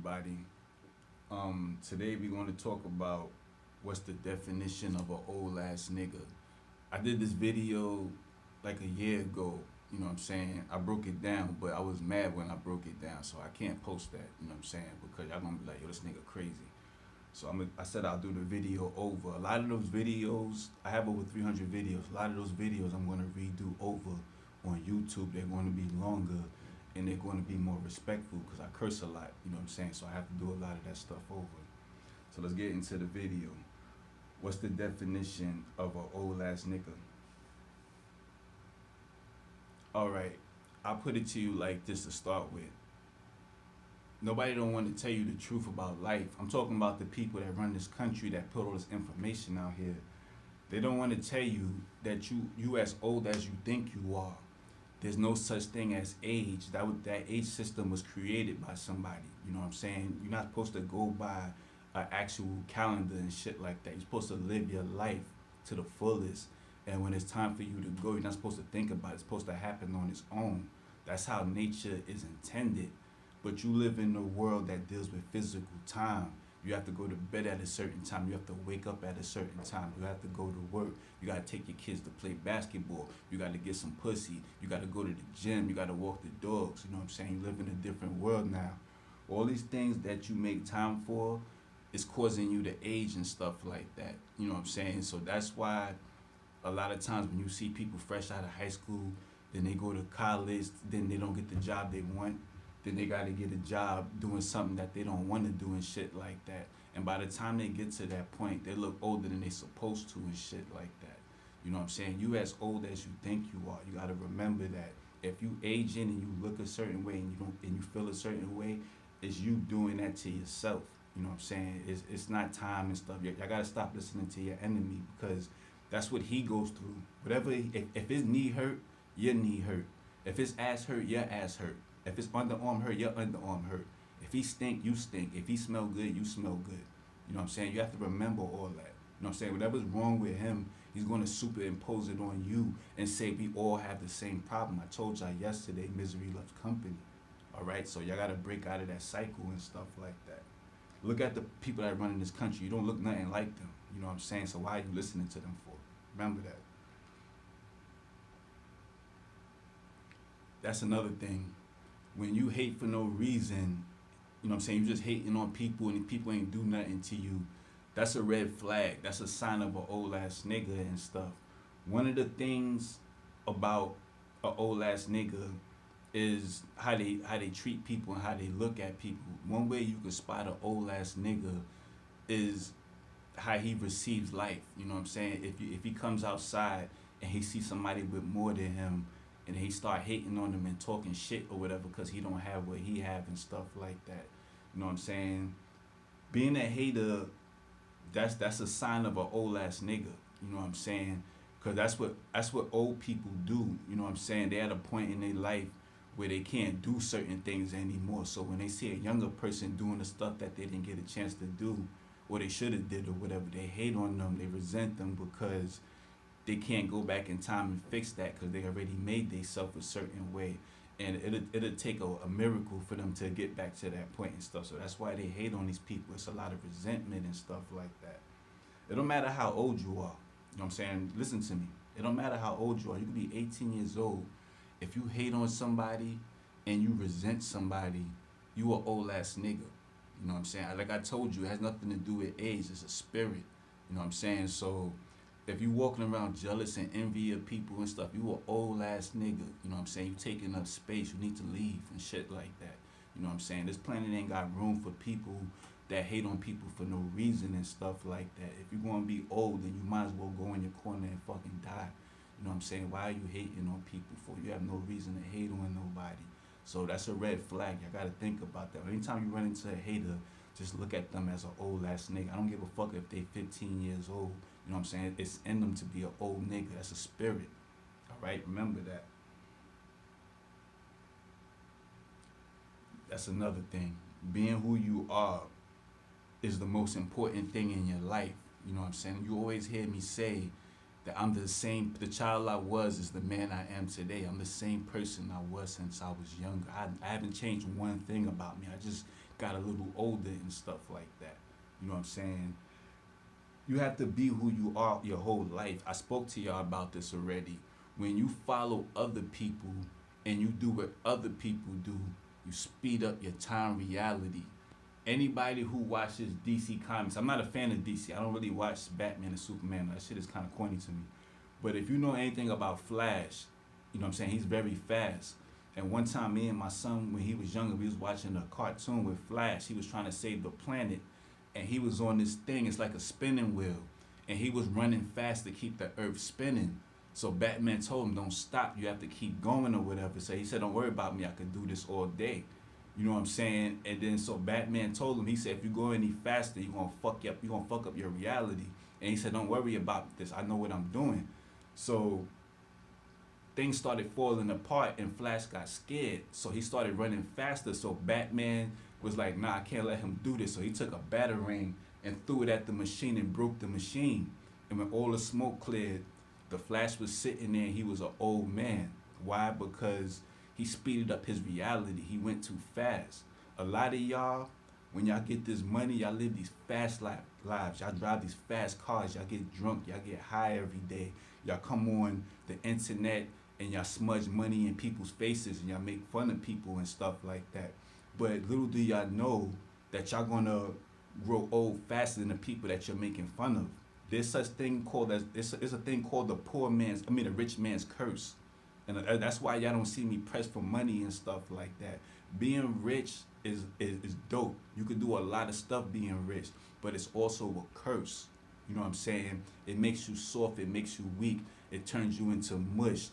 everybody. Today we're going to talk about what's the definition of an old ass nigga. I did this video like a year ago, you know what I'm saying? I broke it down, but I was mad when I broke it down, so I can't post that, you know what I'm saying? Because y'all gonna be like, yo, this nigga crazy. So I said I'll do the video over. A lot of those videos, I have over 300 videos. A lot of those videos I'm gonna redo over on YouTube. They're gonna be longer and they're gonna be more respectful because I curse a lot, you know what I'm saying? So I have to do a lot of that stuff over. So let's get into the video. What's the definition of an old ass nigga? Alright, I'll put it to you like this to start with. Nobody don't want to tell you the truth about life. I'm talking about the people that run this country that put all this information out here. They don't want to tell you that you as old as you think you are. There's no such thing as age. That age system was created by somebody. You know what I'm saying? You're not supposed to go by an actual calendar and shit like that. You're supposed to live your life to the fullest. And when it's time for you to go, you're not supposed to think about it. It's supposed to happen on its own. That's how nature is intended. But you live in a world that deals with physical time. You have to go to bed at a certain time. You have to wake up at a certain time. You have to go to work. You got to take your kids to play basketball. You got to get some pussy. You got to go to the gym. You got to walk the dogs. You know what I'm saying? You live in a different world now. All these things that you make time for is causing you to age and stuff like that. You know what I'm saying? So that's why a lot of times when you see people fresh out of high school, then they go to college, then they don't get the job they want. Then they got to get a job doing something that they don't want to do and shit like that. And by the time they get to that point, they look older than they supposed to and shit like that. You know what I'm saying? You as old as you think you are. You got to remember that if you age in and you look a certain way and you feel a certain way, it's you doing that to yourself. You know what I'm saying? It's not time and stuff. Y'all got to stop listening to your enemy because that's what he goes through. Whatever, if his knee hurt, your knee hurt. If his ass hurt, your ass hurt. If his underarm hurt, your underarm hurt. If he stink, you stink. If he smell good, you smell good. You know what I'm saying? You have to remember all that. You know what I'm saying? Whatever's wrong with him, he's going to superimpose it on you and say we all have the same problem. I told y'all yesterday, misery loves company. All right? So y'all got to break out of that cycle and stuff like that. Look at the people that run in this country. You don't look nothing like them. You know what I'm saying? So why are you listening to them for? Remember that. That's another thing. When you hate for no reason, you know what I'm saying, you just hating on people and people ain't do nothing to you, that's a red flag. That's a sign of an old ass nigga and stuff. One of the things about an old ass nigga is how they treat people and how they look at people. One way you can spot an old ass nigga is how he receives life. You know what I'm saying? If he comes outside and he sees somebody with more than him, and he start hating on them and talking shit or whatever because he don't have what he have and stuff like that. You know what I'm saying? Being a hater, that's a sign of an old ass nigga. You know what I'm saying? Because that's what old people do. You know what I'm saying? They're at a point in their life where they can't do certain things anymore. So when they see a younger person doing the stuff that they didn't get a chance to do, or they should have did or whatever, they hate on them, they resent them because they can't go back in time and fix that because they already made themselves a certain way. And it'll take a miracle for them to get back to that point and stuff. So that's why they hate on these people. It's a lot of resentment and stuff like that. It don't matter how old you are. You know what I'm saying? Listen to me. It don't matter how old you are. You could be 18 years old. If you hate on somebody and you resent somebody, you an old ass nigga. You know what I'm saying? Like I told you, it has nothing to do with age. It's a spirit. You know what I'm saying? So if you walking around jealous and envy of people and stuff, you an old ass nigga. You know what I'm saying? You taking up space. You need to leave and shit like that. You know what I'm saying? This planet ain't got room for people that hate on people for no reason and stuff like that. If you're gonna be old, then you might as well go in your corner and fucking die. You know what I'm saying? Why are you hating on people for? You have no reason to hate on nobody. So that's a red flag. You gotta think about that. Anytime you run into a hater, just look at them as an old ass nigga. I don't give a fuck if they 15 years old. You know what I'm saying? It's in them to be an old nigga. That's a spirit. Alright? Remember that. That's another thing. Being who you are is the most important thing in your life. You know what I'm saying? You always hear me say that I'm the child I was is the man I am today. I'm the same person I was since I was younger. I haven't changed one thing about me. I just got a little older and stuff like that. You know what I'm saying? You have to be who you are your whole life. I spoke to y'all about this already. When you follow other people and you do what other people do, you speed up your time reality. Anybody who watches DC comics, I'm not a fan of DC. I don't really watch Batman and Superman. That shit is kind of corny to me. But if you know anything about Flash, you know what I'm saying? He's very fast. And one time, me and my son, when he was younger, we was watching a cartoon with Flash. He was trying to save the planet, and he was on this thing. It's like a spinning wheel, and he was running fast to keep the Earth spinning. So Batman told him, "Don't stop. You have to keep going or whatever." So he said, "Don't worry about me. I can do this all day." You know what I'm saying? And then so Batman told him, he said, "If you go any faster, you're gonna fuck up. You're gonna fuck up your reality." And he said, "Don't worry about this. I know what I'm doing." So things started falling apart and Flash got scared. So he started running faster. So Batman was like, "Nah, I can't let him do this." So he took a batarang and threw it at the machine and broke the machine. And when all the smoke cleared, the Flash was sitting there and he was an old man. Why? Because he speeded up his reality. He went too fast. A lot of y'all, when y'all get this money, y'all live these fast lives. Y'all drive these fast cars. Y'all get drunk. Y'all get high every day. Y'all come on the internet and y'all smudge money in people's faces and y'all make fun of people and stuff like that. But little do y'all know that y'all gonna grow old faster than the people that you're making fun of. There's such thing called it's a thing called the rich man's curse. And that's why y'all don't see me press for money and stuff like that. Being rich is dope. You can do a lot of stuff being rich, but it's also a curse. You know what I'm saying? It makes you soft, it makes you weak, it turns you into mush.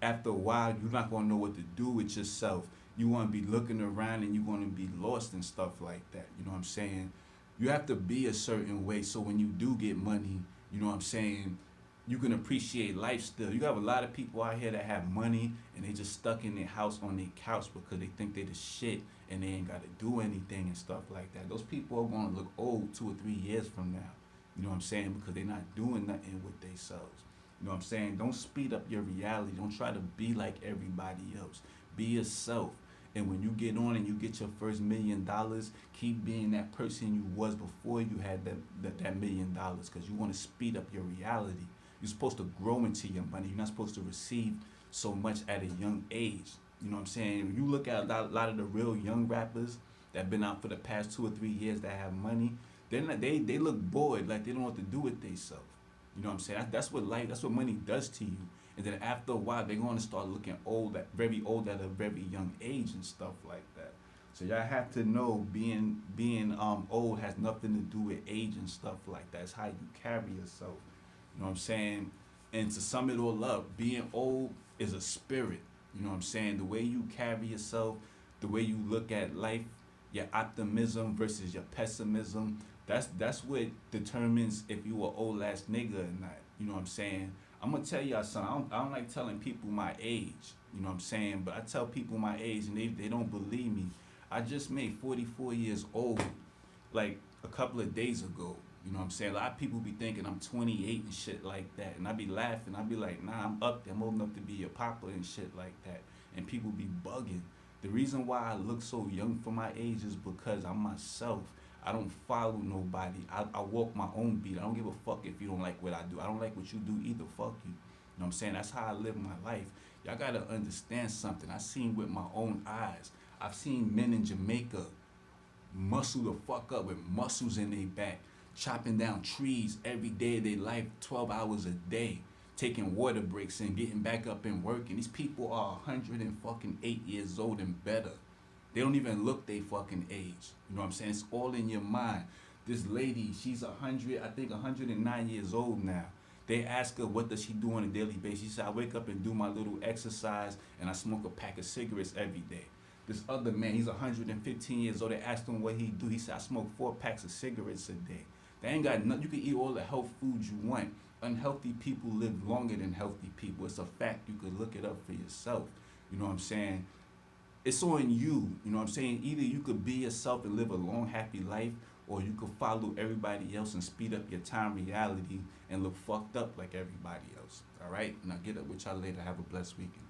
After a while, you're not gonna know what to do with yourself. You wanna be looking around and you're gonna be lost and stuff like that. You know what I'm saying? You have to be a certain way so when you do get money, you know what I'm saying, you can appreciate life still. You have a lot of people out here that have money and they just stuck in their house on their couch because they think they the shit and they ain't gotta do anything and stuff like that. Those people are gonna look old 2 or 3 years from now. You know what I'm saying? Because they're not doing nothing with themselves. You know what I'm saying? Don't speed up your reality. Don't try to be like everybody else. Be yourself. And when you get on and you get your first $1,000,000, keep being that person you was before you had that $1,000,000 because you want to speed up your reality. You're supposed to grow into your money. You're not supposed to receive so much at a young age. You know what I'm saying? When you look at a lot of the real young rappers that have been out for the past 2 or 3 years that have money, they look bored, like they don't know what to do with themselves. You know what I'm saying? That's what money does to you. And then after a while, they're going to start looking very old at a very young age and stuff like that. So y'all have to know being old has nothing to do with age and stuff like that. It's how you carry yourself. You know what I'm saying? And to sum it all up, being old is a spirit. You know what I'm saying? The way you carry yourself, the way you look at life, your optimism versus your pessimism, that's what determines if you an old ass nigga or not. You know what I'm saying? I'm gonna tell y'all something. I don't like telling people my age. You know what I'm saying? But I tell people my age and they don't believe me. I just made 44 years old like a couple of days ago. You know what I'm saying? A lot of people be thinking I'm 28 and shit like that. And I be laughing. I be like, nah, I'm up there. I'm old enough to be your papa and shit like that. And people be bugging. The reason why I look so young for my age is because I'm myself. I don't follow nobody. I walk my own beat. I don't give a fuck if you don't like what I do. I don't like what you do either. Fuck you. You know what I'm saying? That's how I live my life. Y'all gotta understand something. I seen with my own eyes. I've seen men in Jamaica muscle the fuck up with muscles in their back, chopping down trees every day of their life, 12 hours a day, taking water breaks and getting back up and working. These people are 108 years old and better. They don't even look their fucking age. You know what I'm saying? It's all in your mind. This lady, she's 109 years old now. They ask her, what does she do on a daily basis? She said, I wake up and do my little exercise and I smoke a pack of cigarettes every day. This other man, he's 115 years old. They asked him what he do. He said, I smoke 4 packs of cigarettes a day. They ain't got nothing. You can eat all the health foods you want. Unhealthy people live longer than healthy people. It's a fact. You could look it up for yourself. You know what I'm saying? It's on you. You know what I'm saying? Either you could be yourself and live a long, happy life, or you could follow everybody else and speed up your time reality and look fucked up like everybody else. All right? Now get up with y'all later. Have a blessed weekend.